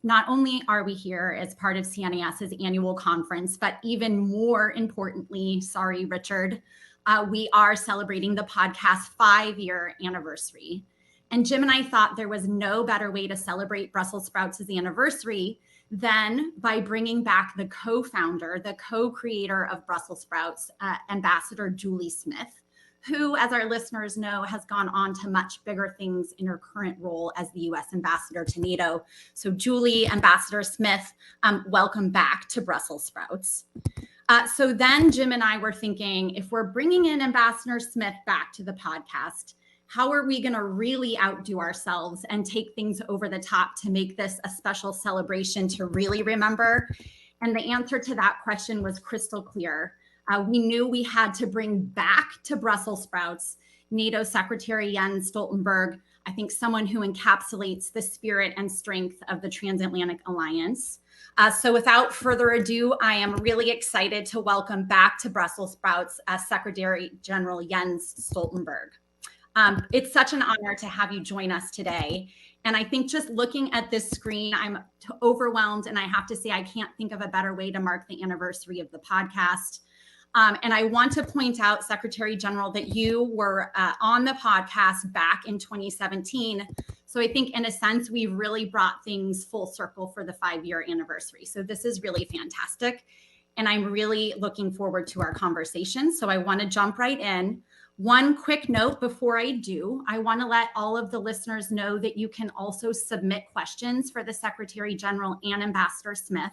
Not only are we here as part of CNAS's annual conference, but even more importantly, sorry, Richard, we are celebrating the podcast's 5-year anniversary. And Jim and I thought there was no better way to celebrate Brussels Sprouts' anniversary than by bringing back the co-founder, the co-creator of Brussels Sprouts, Ambassador Julie Smith, who, as our listeners know, has gone on to much bigger things in her current role as the U.S. ambassador to NATO. So Julie, Ambassador Smith, welcome back to Brussels Sprouts. So then Jim and I were thinking, if we're bringing in Ambassador Smith back to the podcast, how are we going to really outdo ourselves and take things over the top to make this a special celebration to really remember? And the answer to that question was crystal clear. We knew we had to bring back to Brussels Sprouts NATO Secretary Jens Stoltenberg, I think someone who encapsulates the spirit and strength of the transatlantic alliance. So without further ado, I am really excited to welcome back to Brussels Sprouts Secretary General Jens Stoltenberg. It's such an honor to have you join us today. And I think just looking at this screen, I'm overwhelmed. And I have to say, I can't think of a better way to mark the anniversary of the podcast. And I want to point out, Secretary General, that you were on the podcast back in 2017. So I think in a sense, we really brought things full circle for the 5-year anniversary. So this is really fantastic. And I'm really looking forward to our conversation. So I want to jump right in. One quick note before I do, I want to let all of the listeners know that you can also submit questions for the Secretary General and Ambassador Smith.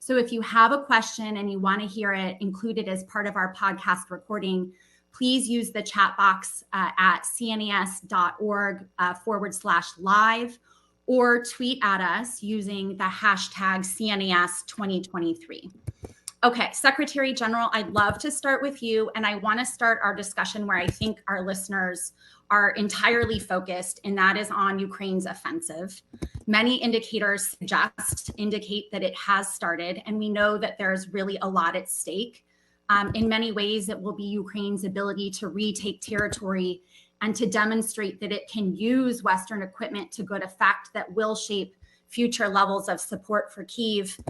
So if you have a question and you want to hear it included as part of our podcast recording, please use the chat box at cnas.org/live or tweet at us using the hashtag CNAS2023. Okay, Secretary General, I'd love to start with you, and I want to start our discussion where I think our listeners are entirely focused, and that is on Ukraine's offensive. Many indicators indicate that it has started, and we know that there's really a lot at stake. In many ways, it will be Ukraine's ability to retake territory and to demonstrate that it can use Western equipment to good effect that will shape future levels of support for Kyiv.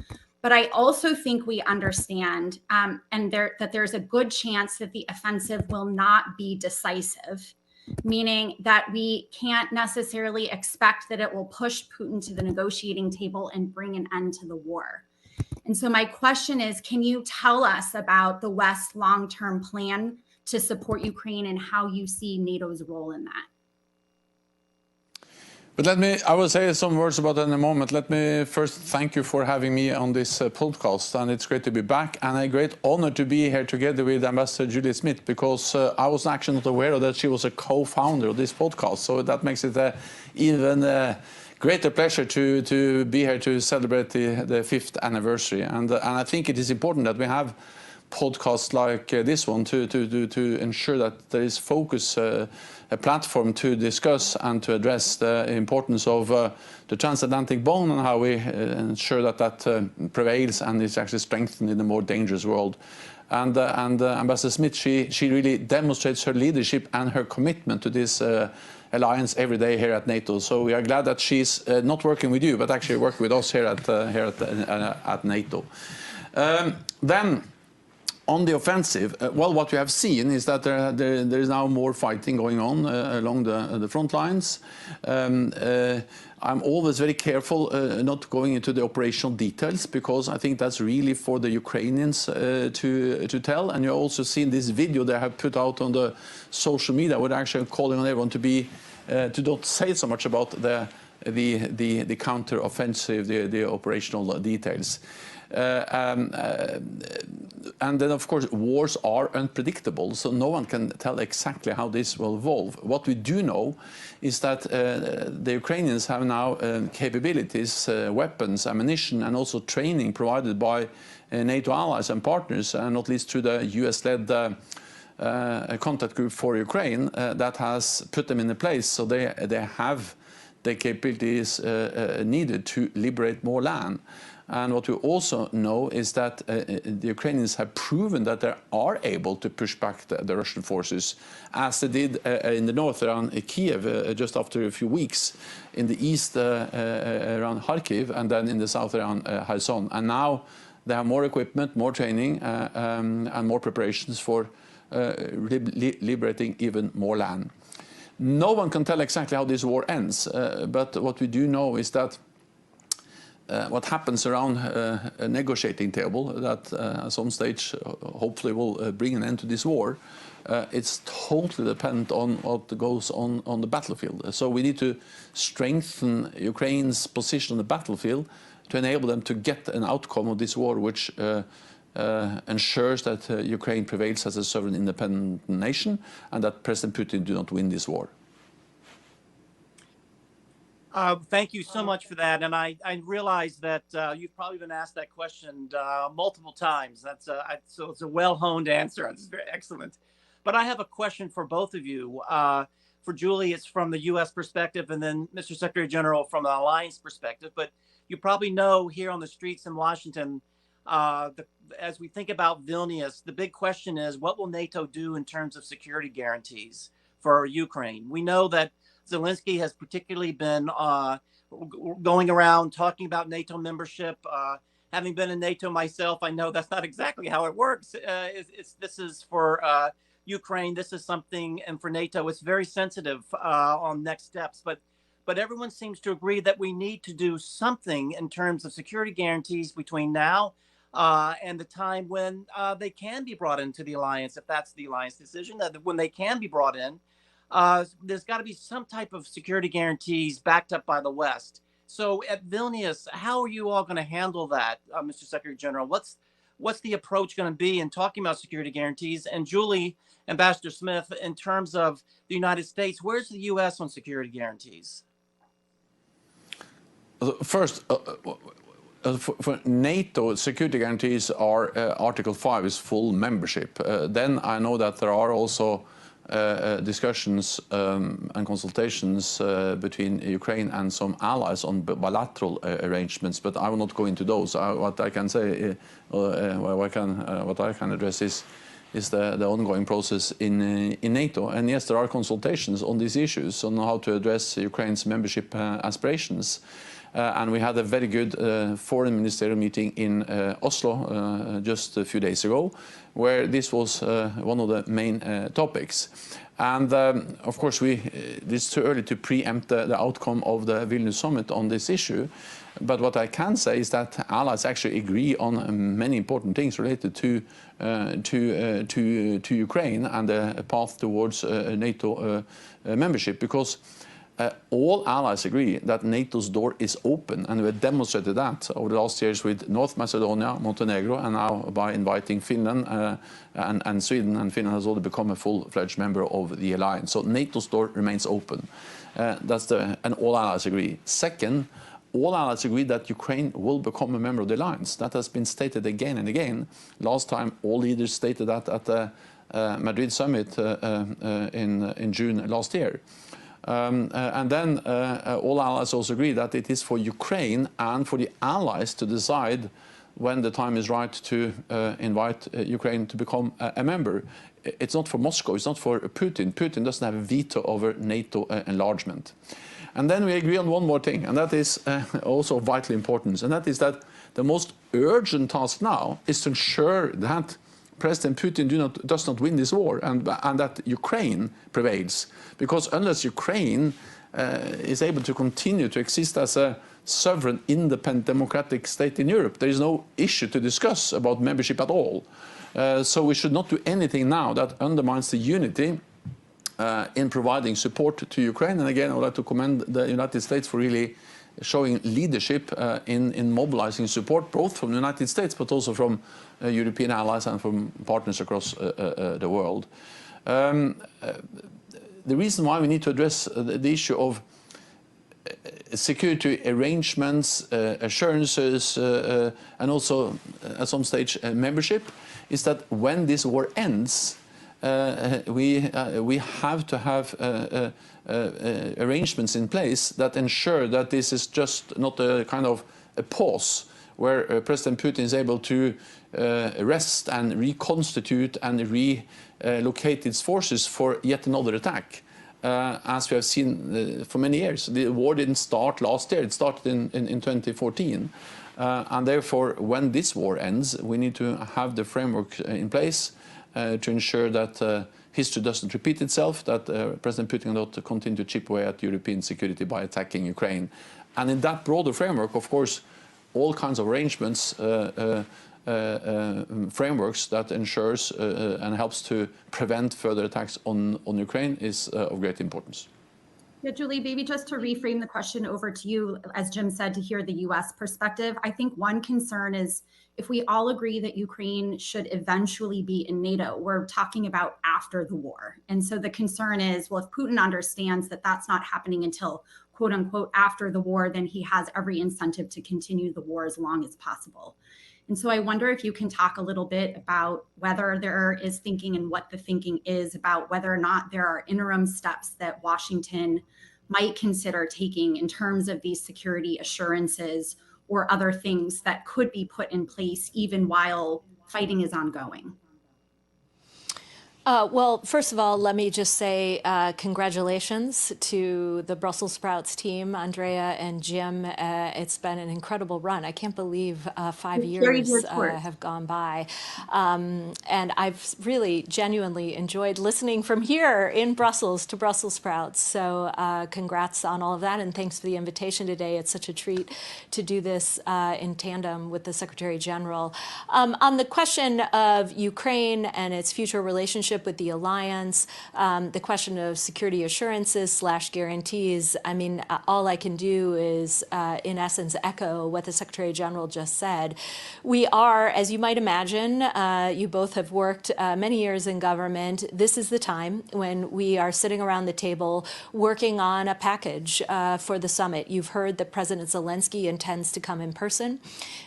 But I also think we understand that there's a good chance that the offensive will not be decisive, meaning that we can't necessarily expect that it will push Putin to the negotiating table and bring an end to the war. And so my question is, can you tell us about the West's long-term plan to support Ukraine and how you see NATO's role in that? But I will say some words about that in a moment. Let me first thank you for having me on this podcast, and it's great to be back, and a great honor to be here together with Ambassador Julianne Smith, because I was actually not aware of that she was a co-founder of this podcast, so that makes it even greater pleasure to be here to celebrate the 5th anniversary. And I think it is important that we have podcasts like this one to ensure that there is focus, a platform to discuss and to address the importance of the transatlantic bond and how we ensure that prevails and is actually strengthened in a more dangerous world. And Ambassador Smith, she really demonstrates her leadership and her commitment to this alliance every day here at NATO. So we are glad that she's not working with you, but actually working with us here at NATO. Then, on the offensive, well, what we have seen is that there is now more fighting going on along the front lines. I'm always very careful not going into the operational details, because I think that's really for the Ukrainians to tell. And you've also seen this video they have put out on the social media, where they're actually calling on everyone to not say so much about the counter-offensive, the operational details. And then, of course, wars are unpredictable, so no one can tell exactly how this will evolve. What we do know is that the Ukrainians have now capabilities, weapons, ammunition, and also training provided by NATO allies and partners, and not least through the US-led contact group for Ukraine that has put them in a place. So they have the capabilities needed to liberate more land. And what we also know is that the Ukrainians have proven that they are able to push back the Russian forces, as they did in the north around Kiev just after a few weeks, in the east around Kharkiv, and then in the south around Kherson. And now they have more equipment, more training, and more preparations for liberating even more land. No one can tell exactly how this war ends, but what we do know is that what happens around a negotiating table that at some stage hopefully will bring an end to this war, it's totally dependent on what goes on the battlefield. So we need to strengthen Ukraine's position on the battlefield to enable them to get an outcome of this war which ensures that Ukraine prevails as a sovereign independent nation and that President Putin do not win this war. Thank you so much for that. And I realize that you've probably been asked that question multiple times. That's so it's a well-honed answer. It's very excellent. But I have a question for both of you. For Julie, it's from the U.S. perspective, and then Mr. Secretary General from the alliance perspective. But you probably know here on the streets in Washington, as we think about Vilnius, the big question is, what will NATO do in terms of security guarantees for Ukraine? We know that Zelensky has particularly been going around talking about NATO membership. Having been in NATO myself, I know that's not exactly how it works. This is for Ukraine. This is something, and for NATO, it's very sensitive on next steps. But everyone seems to agree that we need to do something in terms of security guarantees between now and the time when they can be brought into the alliance, if that's the alliance decision, that when they can be brought in. There's got to be some type of security guarantees backed up by the West. So at Vilnius, how are you all going to handle that, Mr. Secretary General? What's the approach going to be in talking about security guarantees? And Julie, Ambassador Smith, in terms of the United States, where's the U.S. on security guarantees? First, for NATO, security guarantees are Article 5 is full membership. Then I know that there are also discussions and consultations between Ukraine and some allies on bilateral arrangements, but I will not go into those. What I can say, what I can address is the ongoing process in NATO. And yes, there are consultations on these issues, on how to address Ukraine's membership aspirations. And we had a very good foreign ministerial meeting in Oslo just a few days ago, where this was one of the main topics. And of course, it's too early to preempt the outcome of the Vilnius summit on this issue. But what I can say is that allies actually agree on many important things related to Ukraine and the path towards NATO membership, because all allies agree that NATO's door is open, and we have demonstrated that over the last years with North Macedonia, Montenegro, and now by inviting Finland and Sweden. And Finland has already become a full-fledged member of the alliance. So NATO's door remains open. And all allies agree. Second, all allies agree that Ukraine will become a member of the alliance. That has been stated again and again. Last time, all leaders stated that at the Madrid summit in June last year. And then all allies also agree that it is for Ukraine and for the allies to decide when the time is right to invite Ukraine to become a member. It's not for Moscow, it's not for Putin. Putin doesn't have a veto over NATO enlargement. And then we agree on one more thing, and that is also of vital importance, and that is that the most urgent task now is to ensure that President Putin does not win this war, and that Ukraine prevails. Because unless Ukraine is able to continue to exist as a sovereign, independent, democratic state in Europe, there is no issue to discuss about membership at all. So we should not do anything now that undermines the unity in providing support to Ukraine. And again, I would like to commend the United States for really showing leadership in mobilizing support, both from the United States but also from European allies and from partners across the world. The reason why we need to address the issue of security arrangements, assurances, and also at some stage membership is that when this war ends, we have to have arrangements in place that ensure that this is just not a kind of a pause where President Putin is able to rest and reconstitute and relocate its forces for yet another attack. As we have seen for many years. The war didn't start last year, it started in 2014. And therefore, when this war ends, we need to have the framework in place to ensure that history doesn't repeat itself, that President Putin cannot continue to chip away at European security by attacking Ukraine. And in that broader framework, of course, all kinds of arrangements, frameworks that ensures and helps to prevent further attacks on Ukraine is of great importance. Yeah, Julie, maybe just to reframe the question over to you, as Jim said, to hear the US perspective, I think one concern is if we all agree that Ukraine should eventually be in NATO, we're talking about after the war. And so the concern is, well, if Putin understands that that's not happening until quote unquote after the war, then he has every incentive to continue the war as long as possible. And so I wonder if you can talk a little bit about whether there is thinking and what the thinking is about whether or not there are interim steps that Washington might consider taking in terms of these security assurances or other things that could be put in place even while fighting is ongoing. Well, first of all, let me just say congratulations to the Brussels Sprouts team, Andrea and Jim. It's been an incredible run. I can't believe 5 years have gone by. And I've really genuinely enjoyed listening from here in Brussels to Brussels Sprouts. So congrats on all of that. And thanks for the invitation today. It's such a treat to do this in tandem with the Secretary General. On the question of Ukraine and its future relationship with the alliance, the question of security assurances / guarantees, I mean, all I can do is, in essence, echo what the Secretary General just said. We are, as you might imagine, you both have worked many years in government. This is the time when we are sitting around the table working on a package for the summit. You've heard that President Zelensky intends to come in person,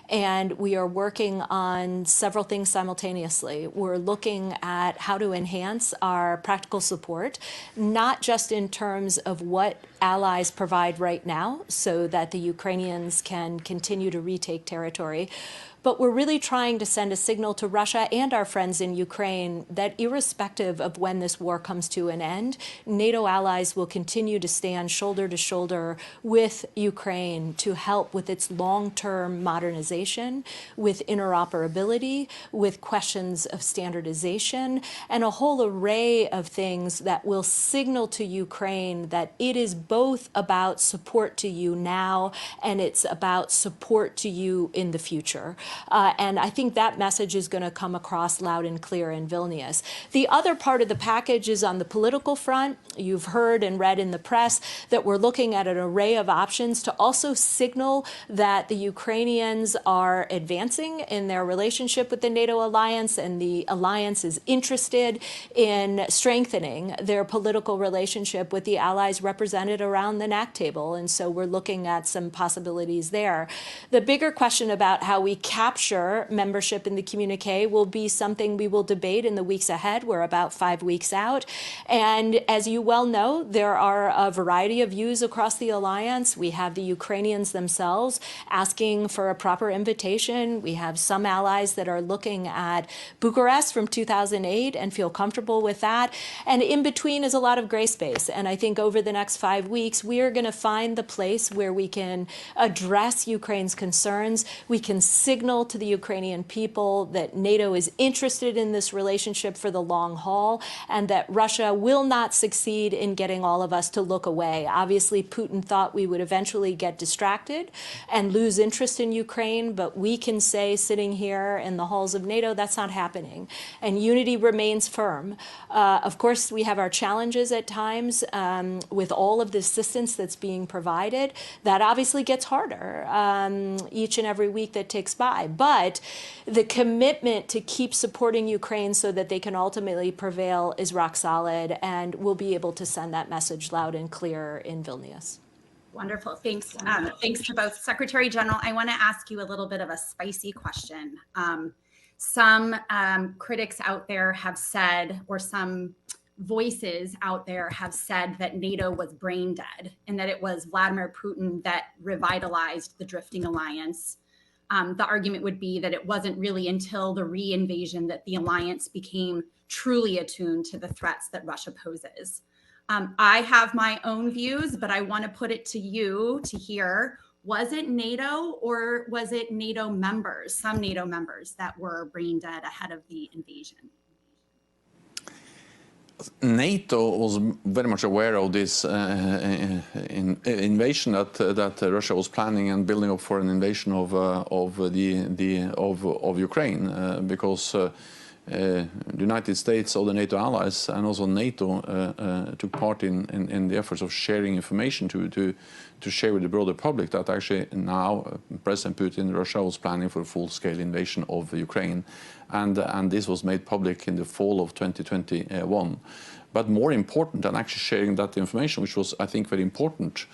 and we are working on several things simultaneously. We're looking at how to enhance our practical support, not just in terms of what allies provide right now so that the Ukrainians can continue to retake territory, but we're really trying to send a signal to Russia and our friends in Ukraine that irrespective of when this war comes to an end, NATO allies will continue to stand shoulder to shoulder with Ukraine to help with its long-term modernization, with interoperability, with questions of standardization, and a whole array of things that will signal to Ukraine that it is both about support to you now and it's about support to you in the future. And I think that message is going to come across loud and clear in Vilnius. The other part of the package is on the political front. You've heard and read in the press that we're looking at an array of options to also signal that the Ukrainians are advancing in their relationship with the NATO alliance, and the alliance is interested in strengthening their political relationship with the allies represented around the NAC table. And so we're looking at some possibilities there. The bigger question about how we capture membership in the communique will be something we will debate in the weeks ahead. We're about 5 weeks out. And as you well know, there are a variety of views across the alliance. We have the Ukrainians themselves asking for a proper invitation. We have some allies that are looking at Bucharest from 2008 and feel comfortable with that. And in between is a lot of gray space. And I think over the next 5 weeks, we are going to find the place where we can address Ukraine's concerns. We can signal to the Ukrainian people that NATO is interested in this relationship for the long haul and that Russia will not succeed in getting all of us to look away. Obviously, Putin thought we would eventually get distracted and lose interest in Ukraine, but we can say sitting here in the halls of NATO, that's not happening. And unity remains firm. Of course, we have our challenges at times with all of the assistance that's being provided. That obviously gets harder each and every week that takes by. But the commitment to keep supporting Ukraine so that they can ultimately prevail is rock solid, and we'll be able to send that message loud and clear in Vilnius. Wonderful. Thanks. Thanks to both. Secretary General, I want to ask you a little bit of a spicy question. Some critics out there have said, or some voices out there have said, that NATO was brain dead and that it was Vladimir Putin that revitalized the drifting alliance. The argument would be that it wasn't really until the re-invasion that the alliance became truly attuned to the threats that Russia poses. I have my own views, but I want to put it to you to hear. Was it NATO, or was it NATO members, some NATO members, that were brain dead ahead of the invasion? NATO was very much aware of this invasion that Russia was planning and building up for an invasion of Ukraine, because the United States, all the NATO allies, and also NATO took part in the efforts of sharing information to share with the broader public that actually now President Putin, Russia, was planning for a full-scale invasion of Ukraine, and this was made public in the fall of 2021. But more important than actually sharing that information, which was, I think, very important,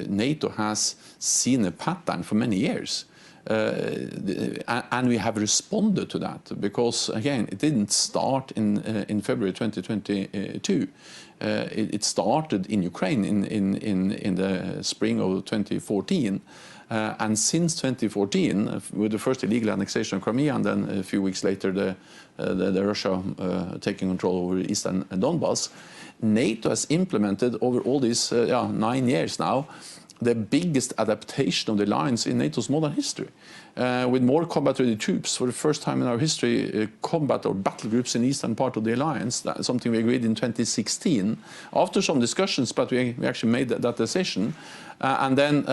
NATO has seen a pattern for many years. And we have responded to that, because again, it didn't start in February 2022. It started in Ukraine in the spring of 2014, and since 2014, with the first illegal annexation of Crimea, and then a few weeks later the Russia taking control over eastern Donbass, NATO has implemented over all these 9 years now the biggest adaptation of the alliance in NATO's modern history, with more combat-ready troops for the first time in our history, combat or battle groups in the eastern part of the alliance. That's something we agreed in 2016 after some discussions, but we actually made that decision. And then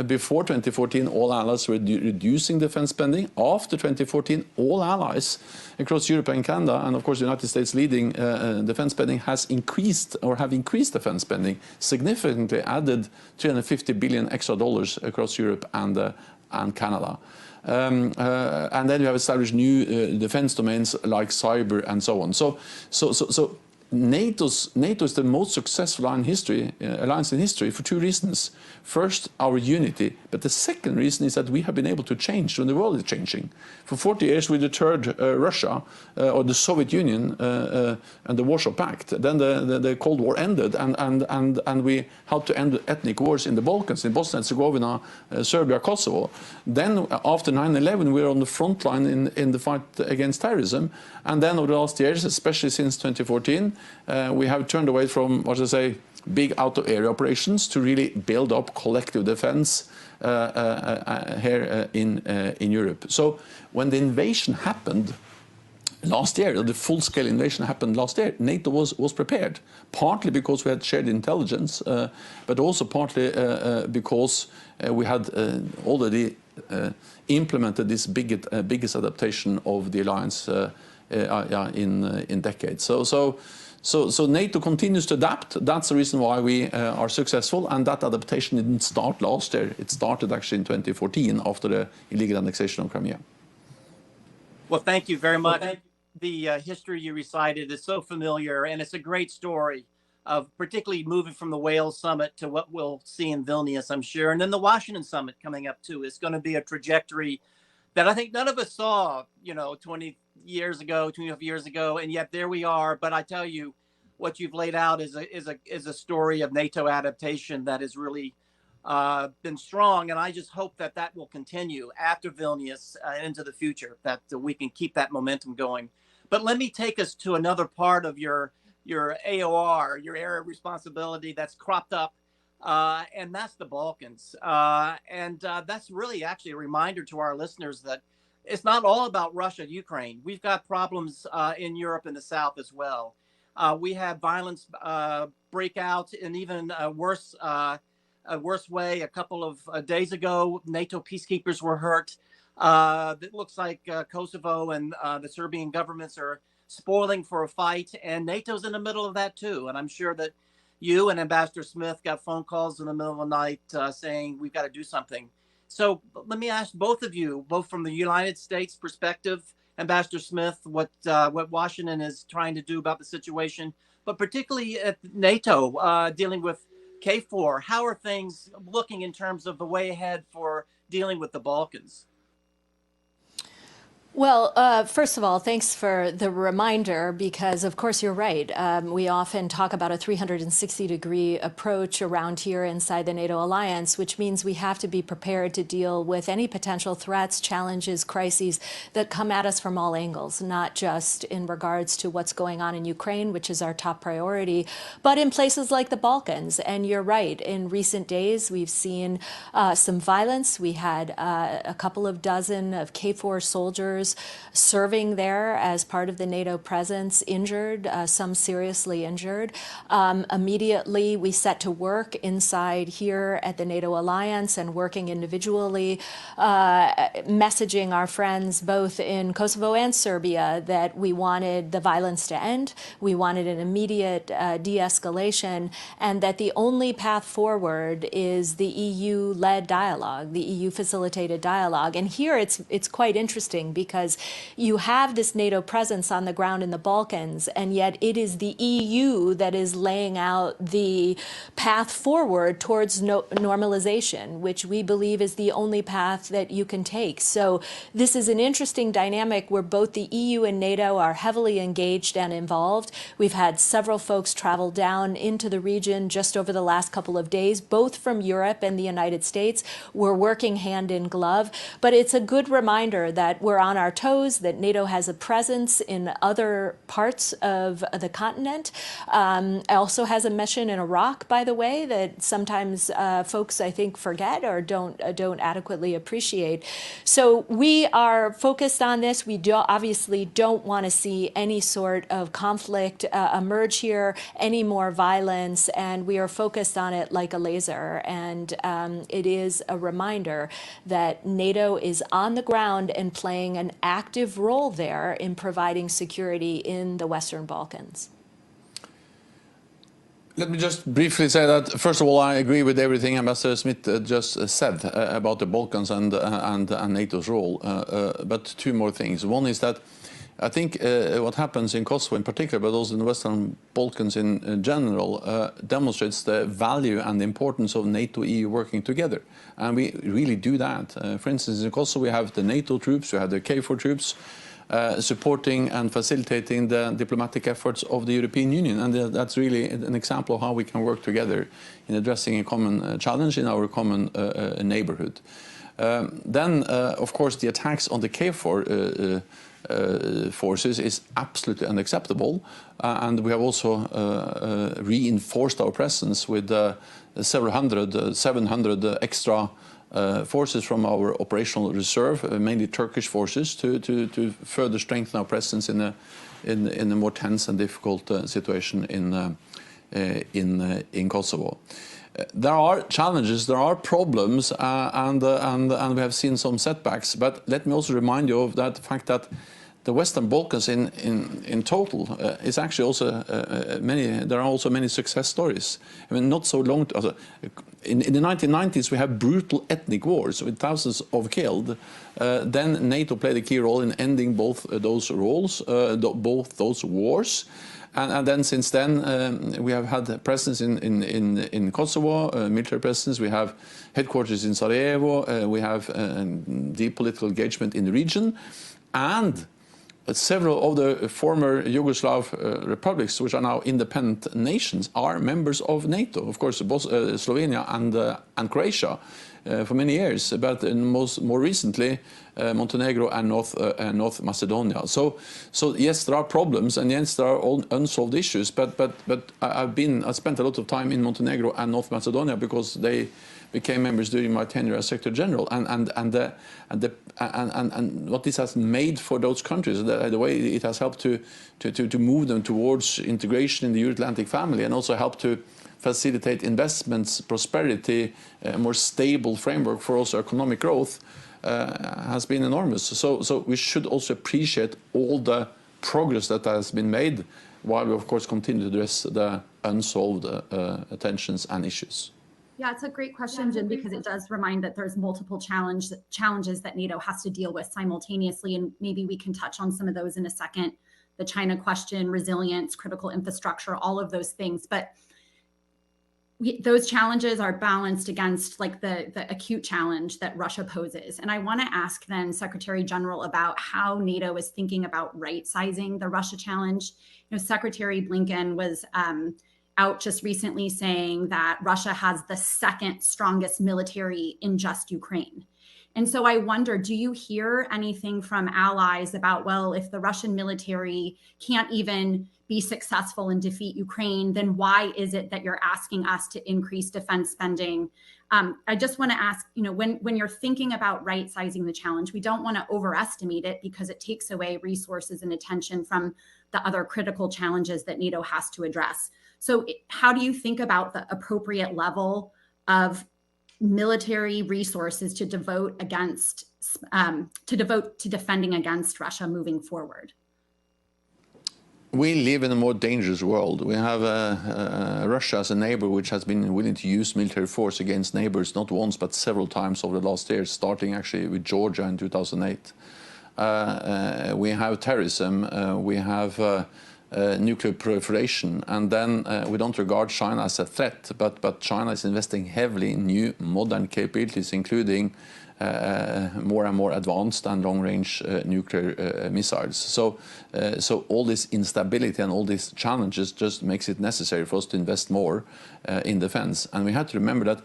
before 2014, all allies were reducing defense spending. After 2014, all allies across Europe and Canada, and of course the United States leading defense spending, has increased or have increased defense spending, significantly added $350 billion extra across Europe and Canada. And then we have established new defense domains like cyber and so on. So NATO is the most successful alliance in history for two reasons. First, our unity, but the second reason is that we have been able to change when the world is changing. For 40 years we deterred Russia or the Soviet Union and the Warsaw Pact. Then the Cold War ended, and we helped to end ethnic wars in the Balkans, in Bosnia and Herzegovina, Serbia, Kosovo. Then after 9/11 we were on the front line in the fight against terrorism, and then over the last years, especially since 2014, we have turned away from, what I say, big out-of-area operations to really build up collective defense here in Europe. So when the invasion happened last year, the full-scale invasion happened last year, NATO was prepared, partly because we had shared intelligence, but also partly because we had already implemented this biggest adaptation of the alliance in decades. So NATO continues to adapt. That's the reason why we are successful, and that adaptation didn't start last year. It started actually in 2014 after the illegal annexation of Crimea. Well, thank you very much. The history you recited is so familiar, and it's a great story of particularly moving from the Wales summit to what we'll see in Vilnius, I'm sure. And then the Washington summit coming up too is going to be a trajectory that I think none of us saw, 20 years ago, 25 years ago, and yet there we are. But I tell you, what you've laid out is a story of NATO adaptation that has really been strong, and I just hope that will continue after Vilnius into the future, that we can keep that momentum going. But let me take us to another part of your AOR, your area of responsibility that's cropped up, and that's the Balkans. And that's really actually a reminder to our listeners that it's not all about Russia, Ukraine. We've got problems in Europe and the South as well. We had violence break out in even a worse way. A couple of days ago, NATO peacekeepers were hurt. It looks like Kosovo and the Serbian governments are spoiling for a fight, and NATO's in the middle of that too. And I'm sure that you and Ambassador Smith got phone calls in the middle of the night saying we've got to do something. So let me ask both of you, both from the United States perspective, Ambassador Smith, what Washington is trying to do about the situation, but particularly at NATO dealing with KFOR. How are things looking in terms of the way ahead for dealing with the Balkans? Well, first of all, thanks for the reminder, because of course you're right. We often talk about a 360-degree approach around here inside the NATO alliance, which means we have to be prepared to deal with any potential threats, challenges, crises that come at us from all angles, not just in regards to what's going on in Ukraine, which is our top priority, but in places like the Balkans. And you're right, in recent days, we've seen some violence. We had a couple of dozen of KFOR soldiers serving there as part of the NATO presence, injured, some seriously injured. Immediately, we set to work inside here at the NATO alliance and working individually, messaging our friends both in Kosovo and Serbia that we wanted the violence to end, we wanted an immediate de-escalation, and that the only path forward is the EU-led dialogue, the EU-facilitated dialogue. And here it's quite interesting, because you have this NATO presence on the ground in the Balkans, and yet it is the EU that is laying out the path forward towards normalization, which we believe is the only path that you can take. So this is an interesting dynamic where both the EU and NATO are heavily engaged and involved. We've had several folks travel down into the region just over the last couple of days, both from Europe and the United States. We're working hand in glove, but it's a good reminder that we're on our toes, that NATO has a presence in other parts of the continent. Also has a mission in Iraq, by the way, that sometimes folks, I think, forget or don't adequately appreciate. So we are focused on this. We obviously don't want to see any sort of conflict emerge here, any more violence, and we are focused on it like a laser. And it is a reminder that NATO is on the ground and playing an active role there in providing security in the Western Balkans. Let me just briefly say that, first of all, I agree with everything Ambassador Smith just said about the Balkans and NATO's role. But two more things. One is that I think what happens in Kosovo in particular, but also in the Western Balkans in general, demonstrates the value and the importance of NATO-EU working together. And we really do that. For instance, in Kosovo, we have the NATO troops, we have the KFOR troops, supporting and facilitating the diplomatic efforts of the European Union. And that's really an example of how we can work together in addressing a common challenge in our common neighborhood. Then, of course, the attacks on the KFOR forces is absolutely unacceptable. And we have also reinforced our presence with several hundred, 700 extra forces from our operational reserve, mainly Turkish forces, to further strengthen our presence in a more tense and difficult situation in Kosovo. There are challenges, there are problems, and we have seen some setbacks. But let me also remind you of that fact that the Western Balkans in total is actually also there are also many success stories. I mean, not so long in the 1990s we have brutal ethnic wars with thousands of killed. Then NATO played a key role in ending both those wars. And then since then we have had presence in Kosovo, military presence. We have headquarters in Sarajevo. We have deep political engagement in the region, and several of the former Yugoslav republics, which are now independent nations, are members of NATO. Of course, both Slovenia and Croatia for many years, but more recently Montenegro and North Macedonia. So yes, there are problems, and yes, there are unsolved issues. But I spent a lot of time in Montenegro and North Macedonia because they became members during my tenure as Secretary General, and what this has made for those countries, the way it has helped to move them towards integration in the Euro-Atlantic family, and also helped to facilitate investments, prosperity, a more stable framework for also economic growth, has been enormous. So we should also appreciate all the progress that has been made, while we of course continue to address the unsolved tensions and issues. Yeah, it's a great question, Jim, because it does remind that there's multiple challenges that NATO has to deal with simultaneously, and maybe we can touch on some of those in a second. The China question, resilience, critical infrastructure, all of those things. But those challenges are balanced against like the acute challenge that Russia poses. And I want to ask then Secretary General about how NATO is thinking about right-sizing the Russia challenge. You know, Secretary Blinken was out just recently saying that Russia has the second strongest military in just Ukraine. And so I wonder, do you hear anything from allies about, well, if the Russian military can't even be successful and defeat Ukraine, then why is it that you're asking us to increase defense spending? I just want to ask, you know, when you're thinking about right-sizing the challenge, we don't want to overestimate it because it takes away resources and attention from the other critical challenges that NATO has to address. So how do you think about the appropriate level of military resources to devote to defending against Russia moving forward? We live in a more dangerous world. We have Russia as a neighbor which has been willing to use military force against neighbors not once but several times over the last years, starting actually with Georgia in 2008. We have terrorism, we have nuclear proliferation, and then we don't regard China as a threat, but China is investing heavily in new modern capabilities, including more and more advanced and long-range nuclear missiles. So all this instability and all these challenges just makes it necessary for us to invest more in defense. And we have to remember that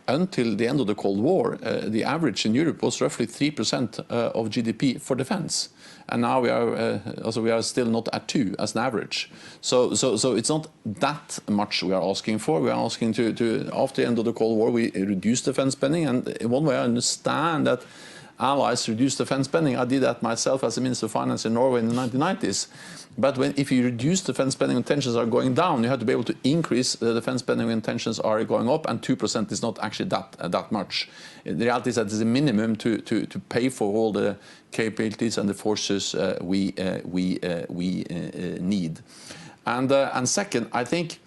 until the end of the Cold War, the average in Europe was roughly 3% of GDP for defense. And now we are still not at 2 as an average. So it's not that much we are asking for. We are asking to after the end of the Cold War, we reduce defense spending. And in one way, I understand that allies reduce defense spending. I did that myself as a Minister of Finance in Norway in the 1990s. But if you reduce defense spending when tensions are going down, you have to be able to increase the defense spending when tensions are going up, and 2% is not actually that much. The reality is that it's a minimum to pay for all the capabilities and the forces we need. And second, I think,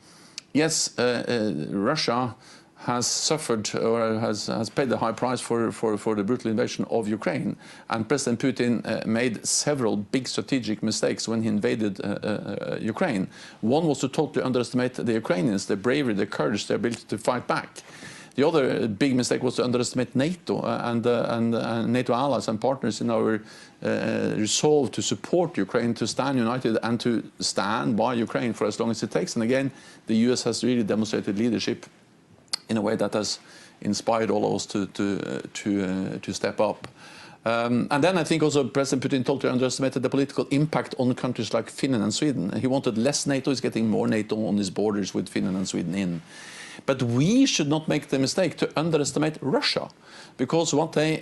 yes, Russia has suffered or has paid the high price for the brutal invasion of Ukraine. And President Putin made several big strategic mistakes when he invaded Ukraine. One was to totally underestimate the Ukrainians, their bravery, their courage, their ability to fight back. The other big mistake was to underestimate NATO and NATO allies and partners in our resolve to support Ukraine, to stand united and to stand by Ukraine for as long as it takes. And again, the US has really demonstrated leadership in a way that has inspired all of us to step up. And then I think also President Putin totally underestimated the political impact on countries like Finland and Sweden. He wanted less NATO, he's getting more NATO on his borders with Finland and Sweden in. But we should not make the mistake to underestimate Russia, because what they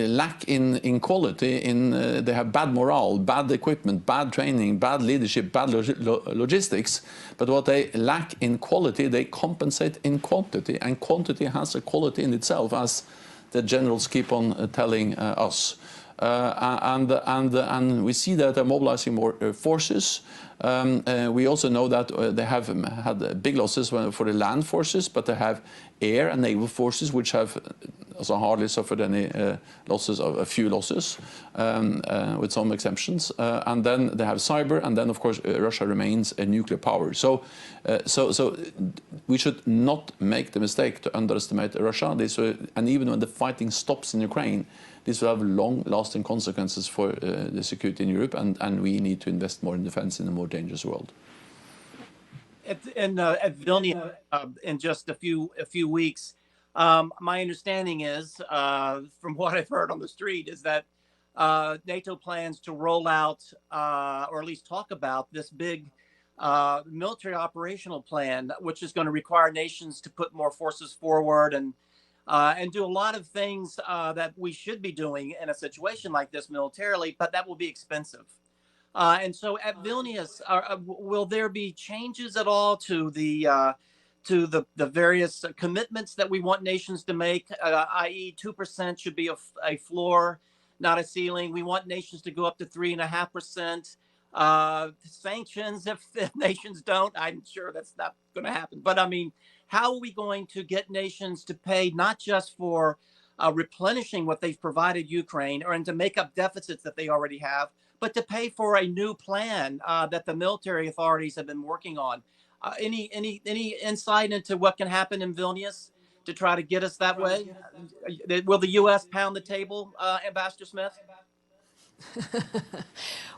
lack in quality, they have bad morale, bad equipment, bad training, bad leadership, bad logistics. But what they lack in quality, they compensate in quantity, and quantity has a quality in itself, as the generals keep on telling us. And we see that they're mobilizing more forces. We also know that they have had big losses for the land forces, but they have air and naval forces which have also hardly suffered any losses, or a few losses, with some exemptions. And then they have cyber, and then of course Russia remains a nuclear power. So we should not make the mistake to underestimate Russia. And even when the fighting stops in Ukraine, this will have long-lasting consequences for the security in Europe, and we need to invest more in defense in a more dangerous world. At Vilnius, in just a few weeks, my understanding is, from what I've heard on the street, is that NATO plans to roll out, or at least talk about, this big military operational plan, which is going to require nations to put more forces forward and do a lot of things that we should be doing in a situation like this militarily, but that will be expensive. And so at Vilnius, will there be changes at all to the various commitments that we want nations to make, i.e. 2% should be a floor, not a ceiling. We want nations to go up to 3.5%. Sanctions, if nations don't, I'm sure that's not going to happen. But I mean, how are we going to get nations to pay not just for replenishing what they've provided Ukraine, or and to make up deficits that they already have, but to pay for a new plan that the military authorities have been working on? Any insight into what can happen in Vilnius to try to get us that way? Will the U.S. pound the table, Ambassador Smith?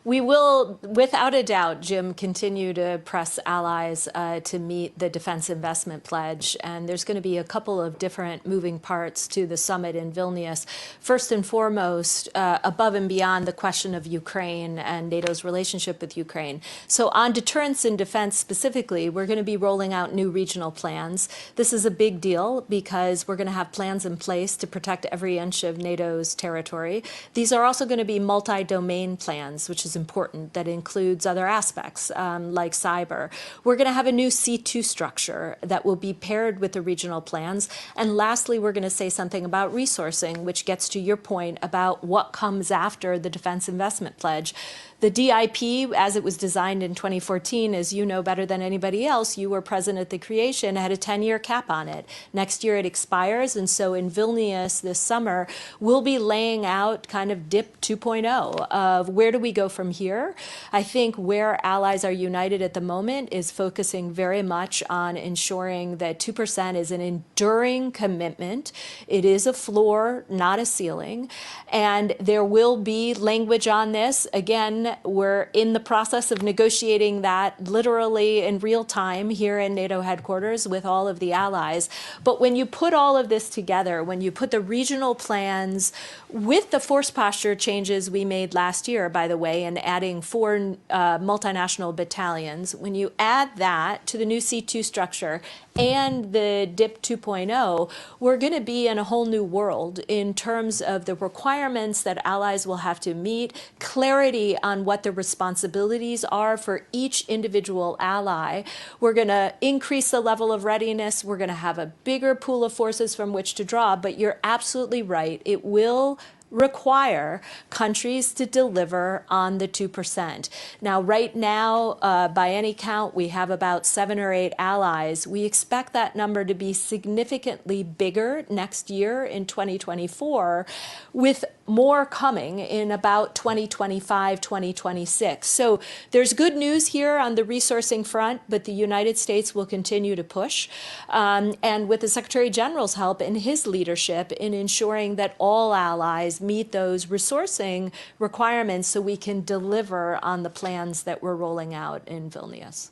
We will, without a doubt, Jim, continue to press allies to meet the defense investment pledge. And there's going to be a couple of different moving parts to the summit in Vilnius. First and foremost, above and beyond the question of Ukraine and NATO's relationship with Ukraine. So on deterrence and defense specifically, we're going to be rolling out new regional plans. This is a big deal because we're going to have plans in place to protect every inch of NATO's territory. These are also going to be multi-domain plans, which is important, that includes other aspects like cyber. We're going to have a new C2 structure that will be paired with the regional plans. And lastly, we're going to say something about resourcing, which gets to your point about what comes after the defense investment pledge. The DIP, as it was designed in 2014, as you know better than anybody else, you were present at the creation, had a 10-year cap on it. Next year it expires, and so in Vilnius this summer, we'll be laying out kind of DIP 2.0 of where do we go from here. I think where allies are united at the moment is focusing very much on ensuring that 2% is an enduring commitment. It is a floor, not a ceiling, and there will be language on this. Again, we're in the process of negotiating that literally in real time here in NATO headquarters with all of the allies. But when you put all of this together, when you put the regional plans with the force posture changes we made last year, by the way, and adding 4 multinational battalions, when you add that to the new C2 structure and the DIP 2.0, we're going to be in a whole new world in terms of the requirements that allies will have to meet, clarity on what the responsibilities are for each individual ally. We're going to increase the level of readiness. We're going to have a bigger pool of forces from which to draw, but you're absolutely right. It will require countries to deliver on the 2%. Now, right now, by any count, we have about 7 or 8 allies. We expect that number to be significantly bigger next year in 2024, with more coming in about 2025, 2026. So there's good news here on the resourcing front, but the United States will continue to push. And with the Secretary General's help and his leadership in ensuring that all allies meet those resourcing requirements so we can deliver on the plans that we're rolling out in Vilnius.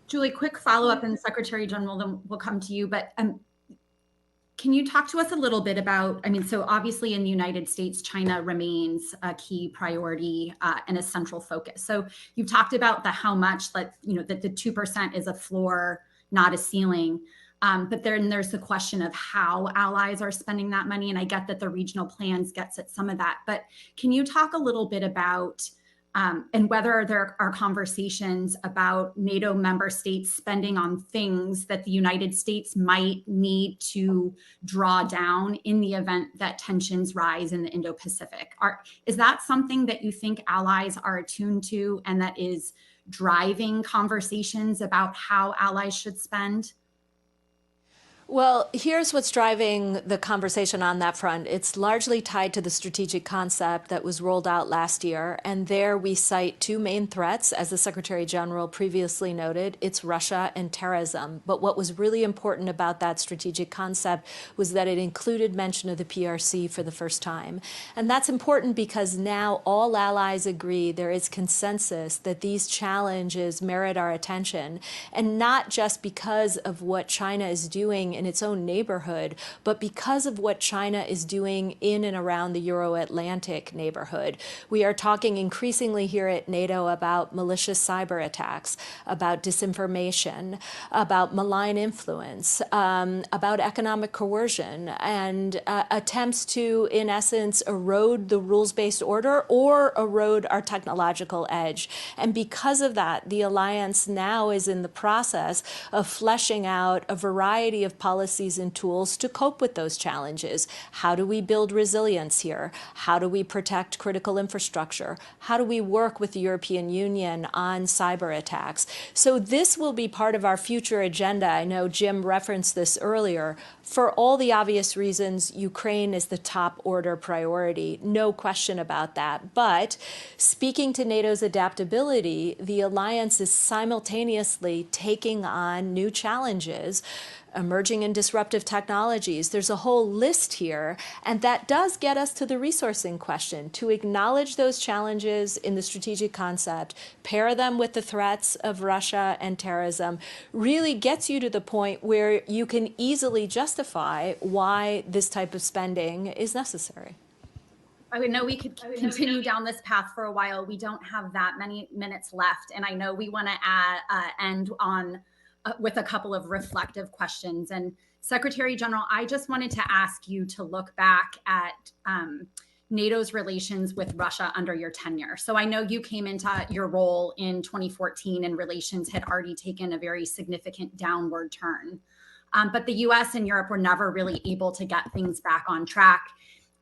Julie, quick follow-up, and Secretary General, then we'll come to you, but can you talk to us a little bit about, so obviously in the United States, China remains a key priority and a central focus. So you've talked about how much, that the 2% is a floor, not a ceiling. But then there's the question of how allies are spending that money. And I get that the regional plans gets at some of that. But can you talk a little bit about and whether there are conversations about NATO member states spending on things that the United States might need to draw down in the event that tensions rise in the Indo-Pacific? Is that something that you think allies are attuned to and that is driving conversations about how allies should spend? Well, here's what's driving the conversation on that front. It's largely tied to the strategic concept that was rolled out last year. And there we cite 2 main threats, as the Secretary General previously noted. It's Russia and terrorism. But what was really important about that strategic concept was that it included mention of the PRC for the first time. And that's important because now all allies agree there is consensus that these challenges merit our attention. And not just because of what China is doing in its own neighborhood, but because of what China is doing in and around the Euro-Atlantic neighborhood. We are talking increasingly here at NATO about malicious cyber attacks, about disinformation, about malign influence, about economic coercion, and attempts to, in essence, erode the rules-based order or erode our technological edge. And because of that, the alliance now is in the process of fleshing out a variety of policies and tools to cope with those challenges. How do we build resilience here? How do we protect critical infrastructure? How do we work with the European Union on cyber attacks? So this will be part of our future agenda. I know Jim referenced this earlier. For all the obvious reasons, Ukraine is the top order priority, no question about that. But speaking to NATO's adaptability, the alliance is simultaneously taking on new challenges, emerging and disruptive technologies. There's a whole list here, and that does get us to the resourcing question, to acknowledge those challenges in the strategic concept, pair them with the threats of Russia and terrorism, really gets you to the point where you can easily justify why this type of spending is necessary. I know we could continue down this path for a while. We don't have that many minutes left, and I know we want to end on with a couple of reflective questions. And Secretary General, I just wanted to ask you to look back at NATO's relations with Russia under your tenure. So I know you came into your role in 2014 and relations had already taken a very significant downward turn. But the US and Europe were never really able to get things back on track.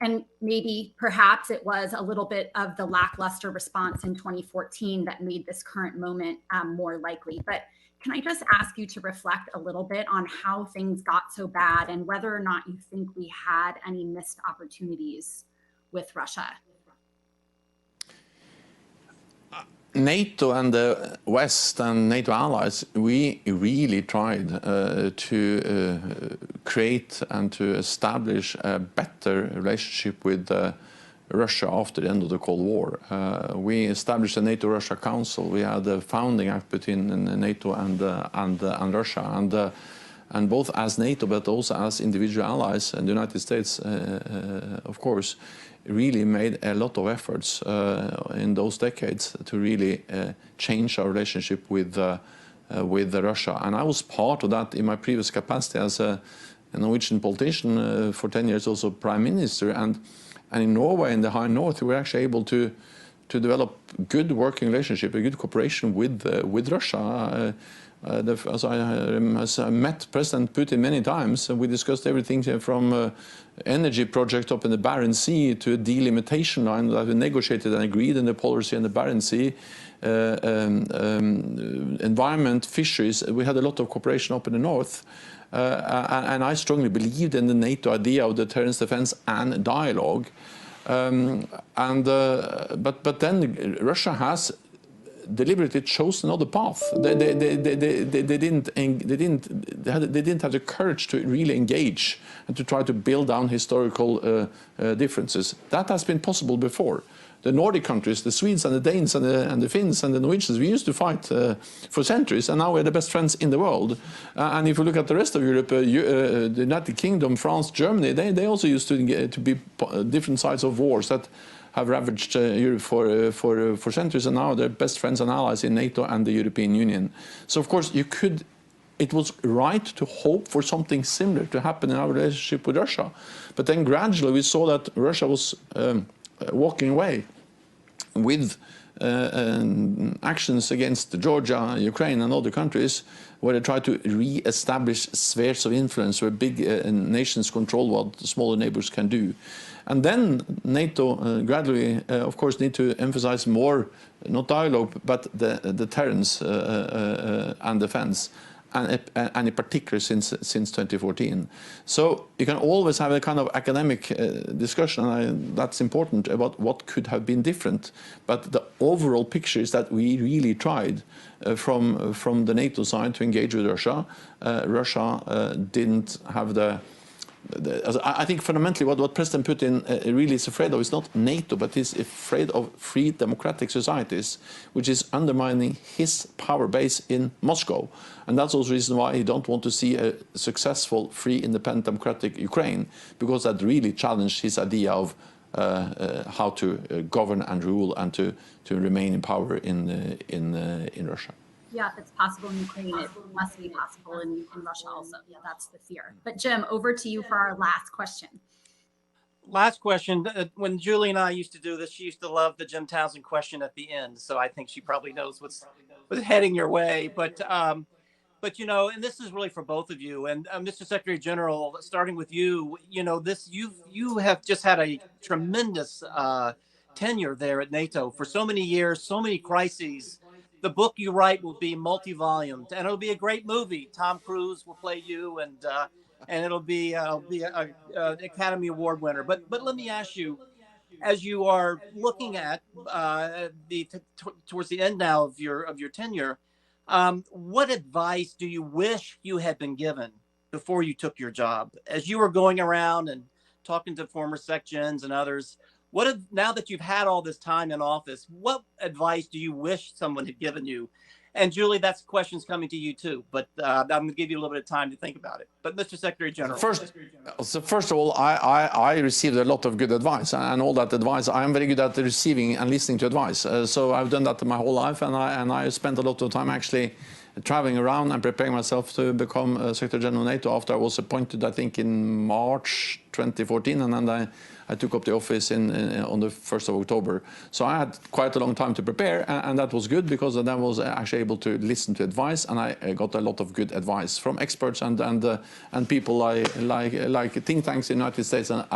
And maybe perhaps it was a little bit of the lackluster response in 2014 that made this current moment more likely. But can I just ask you to reflect a little bit on how things got so bad and whether or not you think we had any missed opportunities with Russia? NATO and the West and NATO allies, we really tried to create and to establish a better relationship with Russia after the end of the Cold War. We established a NATO-Russia Council. We had a founding act between NATO and Russia, and both as NATO but also as individual allies, and the United States, of course, really made a lot of efforts in those decades to really change our relationship with Russia. And I was part of that in my previous capacity as a Norwegian politician, for 10 years also Prime Minister. And in Norway, in the High North, we were actually able to develop good working relationship, a good cooperation with Russia. As I met President Putin many times, and we discussed everything from energy project up in the Barents Sea to a delimitation line that we negotiated and agreed in the Polar Sea and the Barents Sea. Environment, fisheries, we had a lot of cooperation up in the north. And I strongly believed in the NATO idea of deterrence, defense, and dialogue. But then Russia has deliberately chose another path. They didn't have the courage to really engage and to try to build down historical differences. That has been possible before. The Nordic countries, the Swedes and the Danes and the Finns and the Norwegians, we used to fight for centuries, and now we're the best friends in the world. And if you look at the rest of Europe, the United Kingdom, France, Germany, they also used to be different sides of wars that have ravaged Europe for centuries, and now they're best friends and allies in NATO and the European Union. So of course it was right to hope for something similar to happen in our relationship with Russia. But then gradually we saw that Russia was walking away with actions against Georgia, Ukraine and other countries where they tried to re-establish spheres of influence where big nations control what smaller neighbors can do. And then NATO gradually, of course, need to emphasize more, not dialogue, but the deterrence and defense, and in particular since 2014. So you can always have a kind of academic discussion, and that's important, about what could have been different. But the overall picture is that we really tried from the NATO side to engage with Russia. Russia didn't have I think fundamentally what President Putin really is afraid of is not NATO, but he's afraid of free democratic societies, which is undermining his power base in Moscow. And that's also the reason why he don't want to see a successful, free, independent, democratic Ukraine, because that really challenged his idea of how to govern and rule and to remain in power in Russia. Yeah, if it's possible in Ukraine, it must be possible in Russia also. Yeah, that's the fear. But Jim, over to you for our last question. Last question. When Julie and I used to do this, she used to love the Jim Townsend question at the end. So I think she probably knows what's heading your way. But But, and this is really for both of you. And Mr. Secretary General, starting with you, you have just had a tremendous tenure there at NATO for so many years, so many crises. The book you write will be multi-volumed, and it'll be a great movie. Tom Cruise will play you, and it'll be a Academy Award winner. But let me ask you, as you are looking at towards the end now of your tenure, what advice do you wish you had been given before you took your job, as you were going around and talking to former sections and others? Now that you've had all this time in office, what advice do you wish someone had given you? And Julie, that's questions coming to you too, but I'm going to give you a little bit of time to think about it. But Mr. Secretary General. First of all, I received a lot of good advice, and all that advice, I am very good at receiving and listening to advice. So I've done that my whole life, and I spent a lot of time actually traveling around and preparing myself to become Secretary General of NATO after I was appointed, I think, in March 2014, and then I took up the office on the 1st of October. So I had quite a long time to prepare, and that was good because then I was actually able to listen to advice, and I got a lot of good advice from experts and people like think tanks in the United States and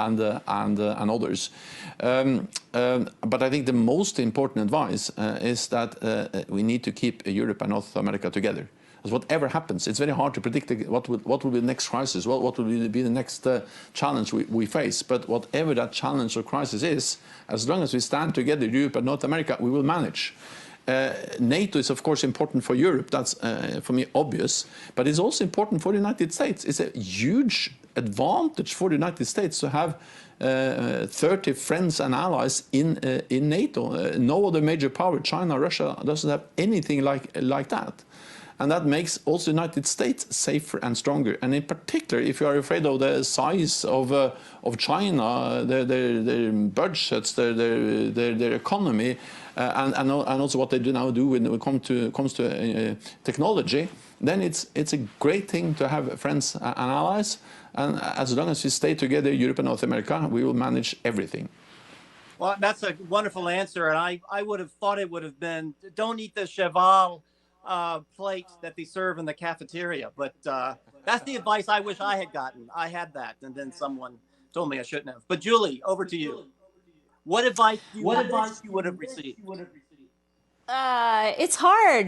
others. But I think the most important advice is that we need to keep Europe and North America together. Because whatever happens, it's very hard to predict what will be the next crisis, what will be the next challenge we face. But whatever that challenge or crisis is, as long as we stand together, Europe and North America, we will manage. NATO is, of course, important for Europe. That's, for me, obvious. But it's also important for the United States. It's a huge advantage for the United States to have 30 friends and allies in NATO. No other major power, China, Russia, doesn't have anything like that. And that makes also the United States safer and stronger. And in particular, if you are afraid of the size of China, their budgets, their economy, and also what they now do when it comes to technology, then it's a great thing to have friends and allies. And as long as we stay together, Europe and North America, we will manage everything. Well, that's a wonderful answer. And I would have thought it would have been, don't eat the cheval plates that they serve in the cafeteria, but that's the advice I wish I had gotten. I had that, and then someone told me I shouldn't have. But Julie, over to you. What advice you would have received? It's hard.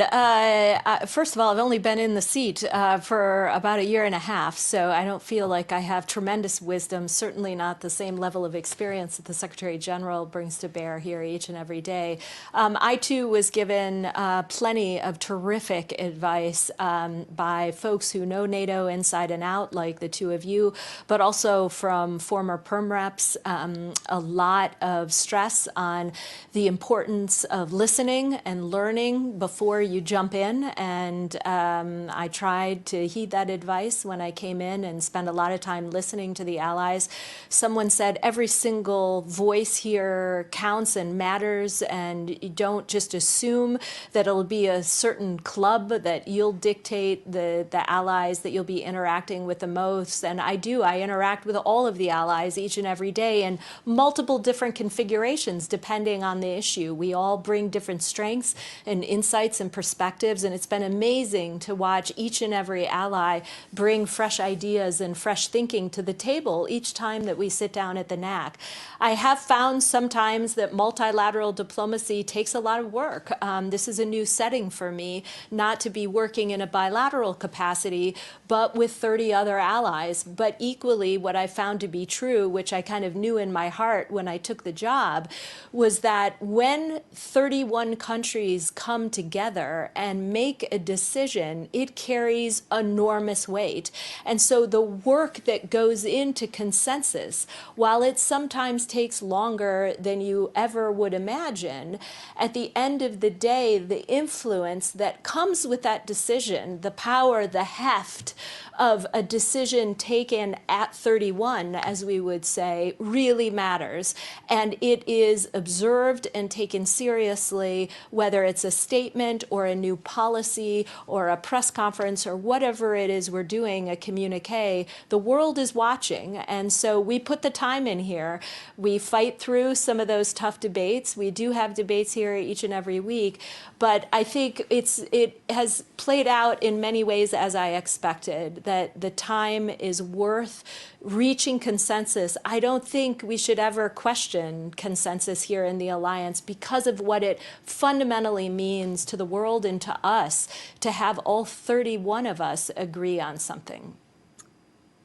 First of all, I've only been in the seat for about a year and a half, so I don't feel like I have tremendous wisdom, certainly not the same level of experience that the Secretary General brings to bear here each and every day. I, too, was given plenty of terrific advice by folks who know NATO inside and out, like the two of you, but also from former perm reps, a lot of stress on the importance of listening and learning before you jump in, and I tried to heed that advice when I came in and spend a lot of time listening to the allies. Someone said every single voice here counts and matters, and you don't just assume that it'll be a certain club that you'll dictate the allies that you'll be interacting with the most. And I interact with all of the allies each and every day in multiple different configurations depending on the issue. We all bring different strengths and insights and perspectives, and it's been amazing to watch each and every ally bring fresh ideas and fresh thinking to the table each time that we sit down at the NAC. I have found sometimes that multilateral diplomacy takes a lot of work. This is a new setting for me, not to be working in a bilateral capacity, but with 30 other allies. But equally, what I found to be true, which I kind of knew in my heart when I took the job, was that when 31 countries come together and make a decision, it carries enormous weight. And so the work that goes into consensus, while it sometimes takes longer than you ever would imagine, at the end of the day, the influence that comes with that decision, the power, the heft of a decision taken at 31, as we would say, really matters. And it is observed and taken seriously, whether it's a statement or a new policy or a press conference or whatever it is we're doing, a communique. The world is watching. And so we put the time in here. We fight through some of those tough debates. We do have debates here each and every week. But I think it has played out in many ways as I expected, that the time is worth reaching consensus. I don't think we should ever question consensus here in the alliance because of what it fundamentally means to the world and to us to have all 31 of us agree on something.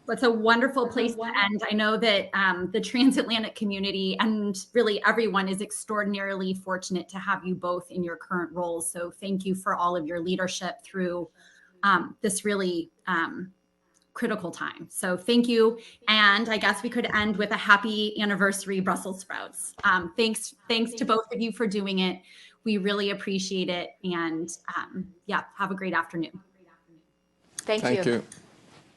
It's a wonderful place to end. I know that the transatlantic community and really everyone is extraordinarily fortunate to have you both in your current roles. So thank you for all of your leadership through this really critical time. So thank you. And I guess we could end with a happy anniversary, Brussels sprouts. Thanks to both of you for doing it. We really appreciate it. And yeah, have a great afternoon. Thank you.